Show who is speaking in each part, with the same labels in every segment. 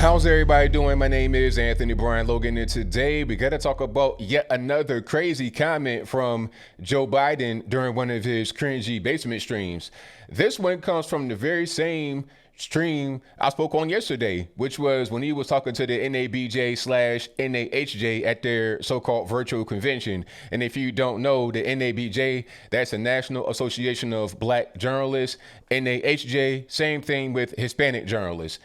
Speaker 1: How's everybody doing? My name is Anthony Brian Logan, and today we got to talk about yet another crazy comment from Joe Biden during one of his cringy basement streams. This one comes from the very same stream I spoke on yesterday, which was when he was talking to the NABJ/NAHJ at their so-called virtual convention. And if you don't know, the NABJ, that's the National Association of Black Journalists. NAHJ, same thing with Hispanic journalists.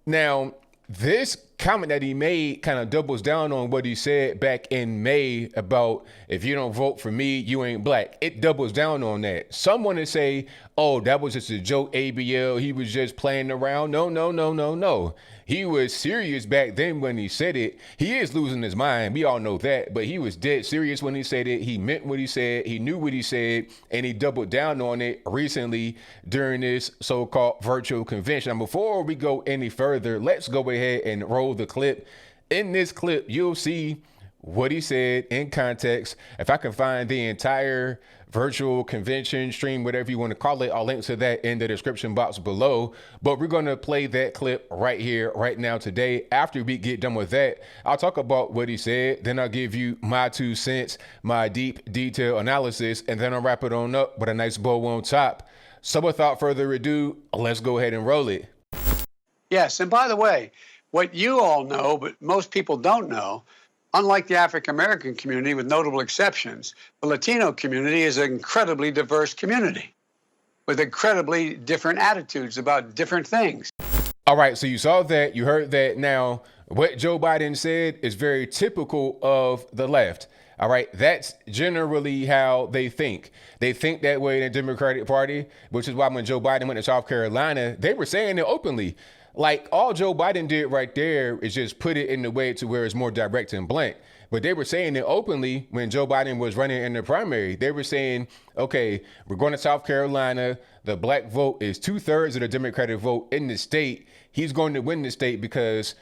Speaker 1: Now, this comment that he made kind of doubles down on what he said back in May about if you don't vote for me, you ain't black. It doubles down on that. Some want to say, oh, that was just a joke, ABL. He was just playing around. No. He was serious back then when he said it. He is losing his mind. We all know that. But he was dead serious when he said it. He meant what he said. He knew what he said. And he doubled down on it recently during this so-called virtual convention. Now, before we go any further, let's go ahead and roll the clip. In this clip, you'll see what he said in context. If I can find the entire virtual convention stream, whatever you want to call it, I'll link to that in the description box below. But we're going to play that clip right here, right now, today. After we get done with that, I'll talk about what he said. Then I'll give you my 2 cents, my deep, detailed analysis, and then I'll wrap it on up with a nice bow on top. So without further ado, let's go ahead and roll it.
Speaker 2: Yes, and by the way, what you all know, but most people don't know, unlike the African-American community, with notable exceptions, the Latino community is an incredibly diverse community with incredibly different attitudes about different things.
Speaker 1: All right, so you saw that, you heard that. Now, what Joe Biden said is very typical of the left. All right, that's generally how they think. They think that way in the Democratic Party, which is why when Joe Biden went to South Carolina, they were saying it openly. Like, all Joe Biden did right there is just put it in the way to where it's more direct and blunt. But they were saying it openly when Joe Biden was running in the primary. They were saying, okay, we're going to South Carolina. The black vote is 2/3 of the Democratic vote in the state. He's going to win the state because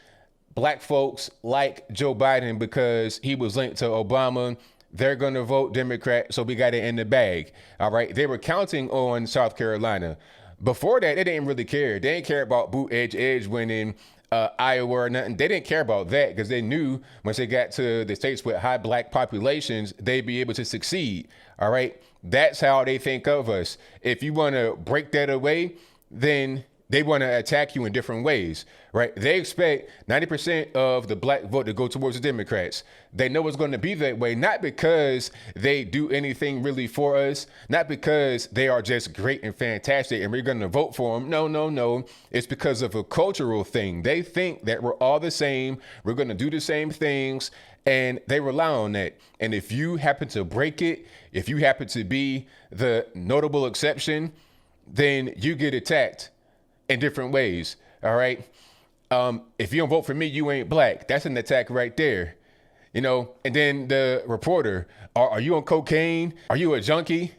Speaker 1: black folks like Joe Biden because he was linked to Obama. They're going to vote Democrat, so we got it in the bag. All right. They were counting on South Carolina. Before that, they didn't really care. They didn't care about Buttigieg winning Iowa or nothing. They didn't care about that because they knew once they got to the states with high black populations, they'd be able to succeed. All right. That's how they think of us. If you want to break that away, then they want to attack you in different ways, right? They expect 90% of the black vote to go towards the Democrats. They know it's going to be that way, not because they do anything really for us, not because they are just great and fantastic and we're going to vote for them. No. It's because of a cultural thing. They think that we're all the same. We're going to do the same things, and they rely on that. And if you happen to break it, if you happen to be the notable exception, then you get attacked in different ways. All right. If you don't vote for me, you ain't black. That's an attack right there. You know, and then the reporter, are you on cocaine? Are you a junkie?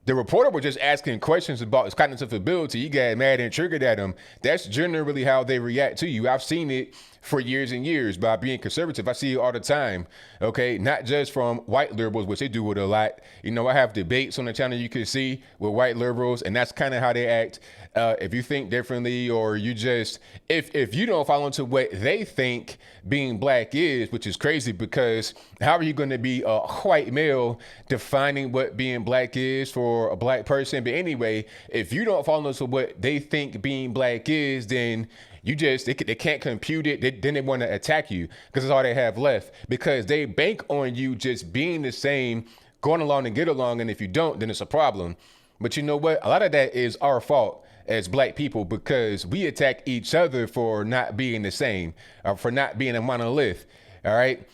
Speaker 1: The reporter was just asking questions about his cognitive ability. You got mad and triggered at him. That's generally how they react to you. I've seen it for years and years by being conservative. I see it all the time. Okay. Not just from white liberals, which they do it a lot. You know, I have debates on the channel you can see with white liberals, and that's kind of how they act. If you think differently, or you just, if you don't fall into what they think being black is, which is crazy because how are you going to be a white male defining what being black is for a black person? But anyway, if you don't fall into what they think being black is, then you just, they can't compute it. Then they want to attack you because that's all they have left, because they bank on you just being the same, going along and get along. And if you don't, then it's a problem. But you know what? A lot of that is our fault as black people, because we attack each other for not being the same, for not being a monolith. All right.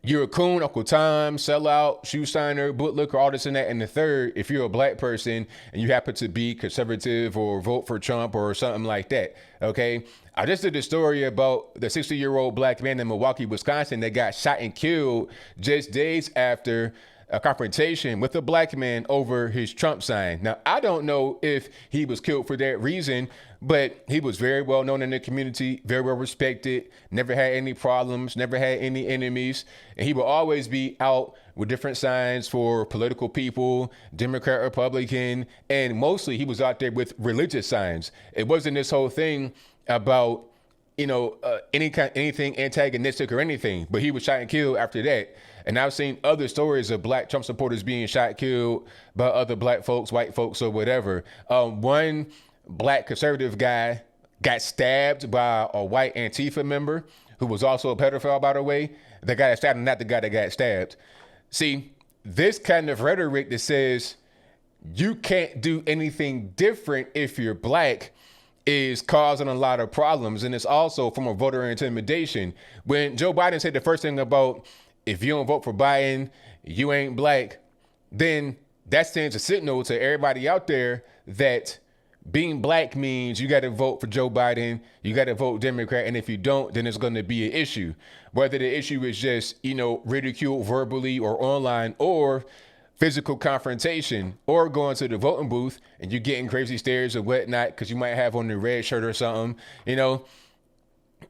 Speaker 1: You're a coon, Uncle Tom, sellout, shoe signer, bootlicker, all this and that. And the third, if you're a black person and you happen to be conservative or vote for Trump or something like that. Okay. I just did a story about the 60-year-old black man in Milwaukee, Wisconsin that got shot and killed just days after a confrontation with a black man over his Trump sign. Now, I don't know if he was killed for that reason, but he was very well known in the community, very well respected, never had any problems, never had any enemies. And he will always be out with different signs for political people, Democrat, Republican, and mostly he was out there with religious signs. It wasn't this whole thing about anything antagonistic or anything, but he was shot and killed after that. And I've seen other stories of black Trump supporters being shot, killed by other black folks, white folks, or whatever. One black conservative guy got stabbed by a white Antifa member who was also a pedophile, by the way. The guy that stabbed him, not the guy that got stabbed. See, this kind of rhetoric that says you can't do anything different if you're black is causing a lot of problems. And it's also from a voter intimidation. When Joe Biden said the first thing about, if you don't vote for Biden, you ain't black, then that sends a signal to everybody out there that being black means you got to vote for Joe Biden, you got to vote Democrat, and if you don't, then it's going to be an issue. Whether the issue is just, ridicule verbally or online, or physical confrontation, or going to the voting booth and you're getting crazy stares or whatnot because you might have on the red shirt or something,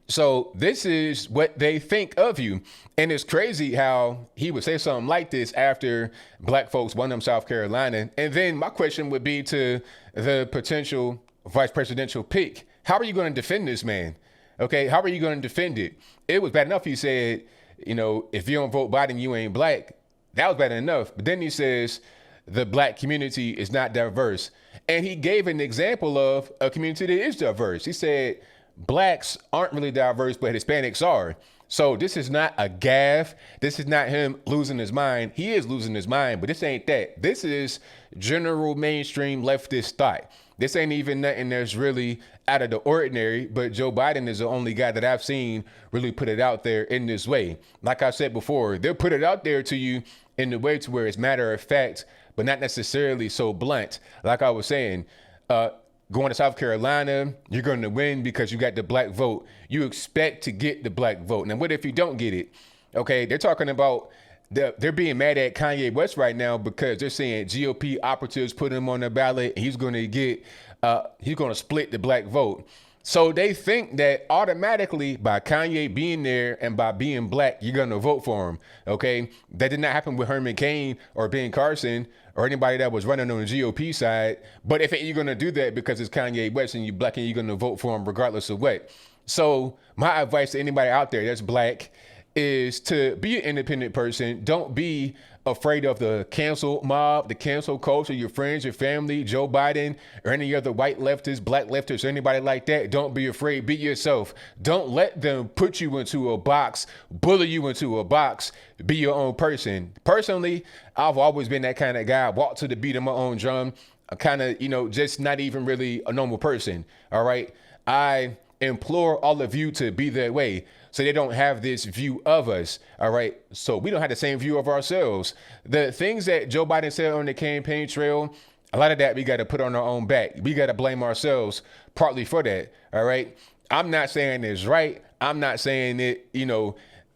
Speaker 1: So this is what they think of you. And it's crazy how he would say something like this after black folks won them South Carolina. And then my question would be to the potential vice presidential pick. How are you going to defend this man? Okay, how are you going to defend it? It was bad enough he said, if you don't vote Biden, you ain't black. That was bad enough. But then he says the black community is not diverse. And he gave an example of a community that is diverse. He said blacks aren't really diverse, but Hispanics are. So this is not a gaffe. This is not him losing his mind. He is losing his mind, but this ain't that. This is general mainstream leftist thought. This ain't even nothing that's really out of the ordinary, but Joe Biden is the only guy that I've seen really put it out there in this way. Like I said before, they'll put it out there to you in the way to where it's matter of fact, but not necessarily so blunt. Like I was saying, going to South Carolina, you're going to win because you got the black vote. You expect to get the black vote. Now, what if you don't get it? Okay, they're talking about, they're being mad at Kanye West right now because they're saying GOP operatives put him on the ballot. And he's going to split the black vote. So they think that automatically by Kanye being there and by being black, you're going to vote for him. Okay, that did not happen with Herman Cain or Ben Carson or anybody that was running on the GOP side. But if you're going to do that because it's Kanye West and you're black and you're going to vote for him regardless of what. So my advice to anybody out there that's black is to be an independent person. Don't be afraid of the cancel mob, the cancel culture, your friends, your family, Joe Biden, or any other white leftist, black leftist, or anybody like that. Don't be afraid. Be yourself. Don't let them put you into a box, bully you into a box. Be your own person. Personally, I've always been that kind of guy. I walk to the beat of my own drum. I'm kind of, just not even really a normal person. All right. I implore all of you to be that way so they don't have this view of us. All right. So we don't have the same view of ourselves. The things that Joe Biden said on the campaign trail, a lot of that we got to put on our own back. We got to blame ourselves partly for that. All right. I'm not saying it's right. I'm not saying it,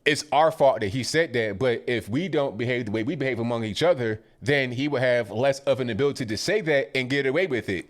Speaker 1: it's our fault that he said that. But if we don't behave the way we behave among each other, then he will have less of an ability to say that and get away with it.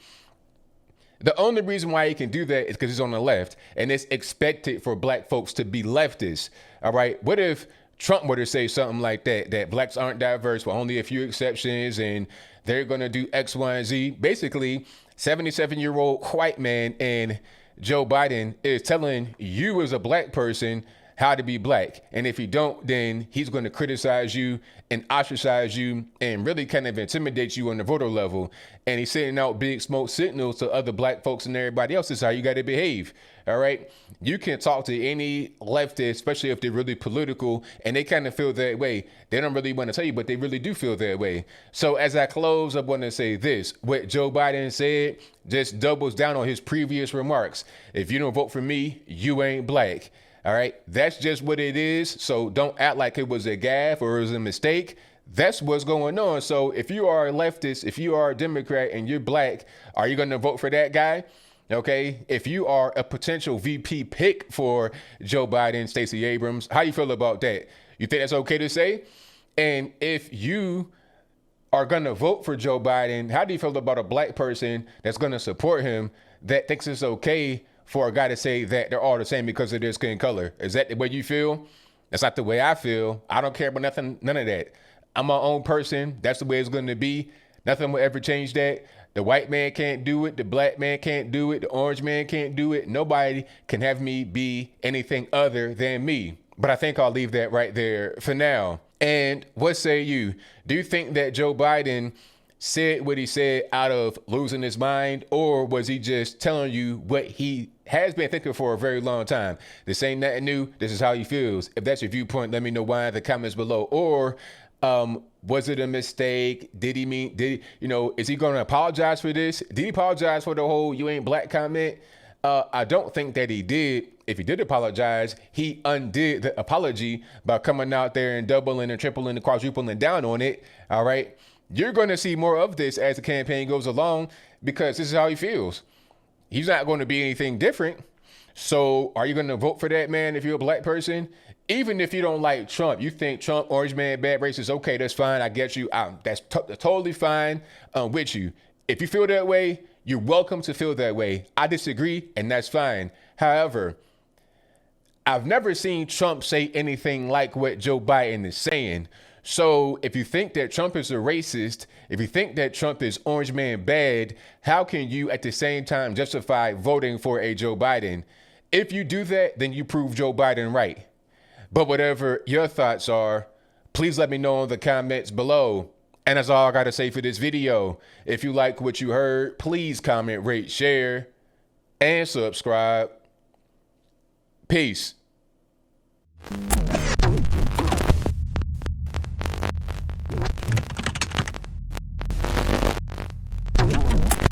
Speaker 1: The only reason why he can do that is because he's on the left, and it's expected for black folks to be leftists. All right. What if Trump were to say something like that blacks aren't diverse with only a few exceptions and they're going to do X, Y, and Z? Basically, 77-year-old white man and Joe Biden is telling you as a black person how to be black. And if you don't, then he's going to criticize you and ostracize you and really kind of intimidate you on the voter level. And he's sending out big smoke signals to other black folks and everybody else. This is how you got to behave. All right. You can talk to any leftist, especially if they're really political and they kind of feel that way. They don't really want to tell you, but they really do feel that way. So as I close, I want to say this. What Joe Biden said just doubles down on his previous remarks. If you don't vote for me, you ain't black. All right. That's just what it is. So don't act like it was a gaffe or it was a mistake. That's what's going on. So if you are a leftist, if you are a Democrat and you're black, are you going to vote for that guy? OK, if you are a potential VP pick for Joe Biden, Stacey Abrams, how do you feel about that? You think that's OK to say? And if you are going to vote for Joe Biden, how do you feel about a black person that's going to support him that thinks it's OK for a guy to say that they're all the same because of their skin color? Is that the way you feel? That's not the way I feel. I don't care about nothing, none of that. I'm my own person. That's the way it's going to be. Nothing will ever change that. The white man can't do it. The black man can't do it. The orange man can't do it. Nobody can have me be anything other than me. But I think I'll leave that right there for now. And what say you? Do you think that Joe Biden said what he said out of losing his mind, or was he just telling you what he has been thinking for a very long time? This ain't nothing new. This is how he feels. If that's your viewpoint, let me know why in the comments below. Or was it a mistake? Did he, is he going to apologize for this? Did he apologize for the whole "you ain't black" comment? I don't think that he did. If he did apologize, he undid the apology by coming out there and doubling and tripling and quadrupling down on it. All right. You're going to see more of this as the campaign goes along, because this is how he feels. He's not going to be anything different. So are you going to vote for that man if you're a black person? Even if you don't like Trump, you think Trump, orange man, bad racist, okay, that's fine. I get you. That's totally fine with you. If you feel that way, you're welcome to feel that way. I disagree, and that's fine. However, I've never seen Trump say anything like what Joe Biden is saying. So if you think that Trump is a racist, if you think that Trump is orange man bad, how can you at the same time justify voting for a Joe Biden? If you do that, then you prove Joe Biden right. But whatever your thoughts are, please let me know in the comments below. And that's all I got to say for this video. If you like what you heard, please comment, rate, share, and subscribe. Peace.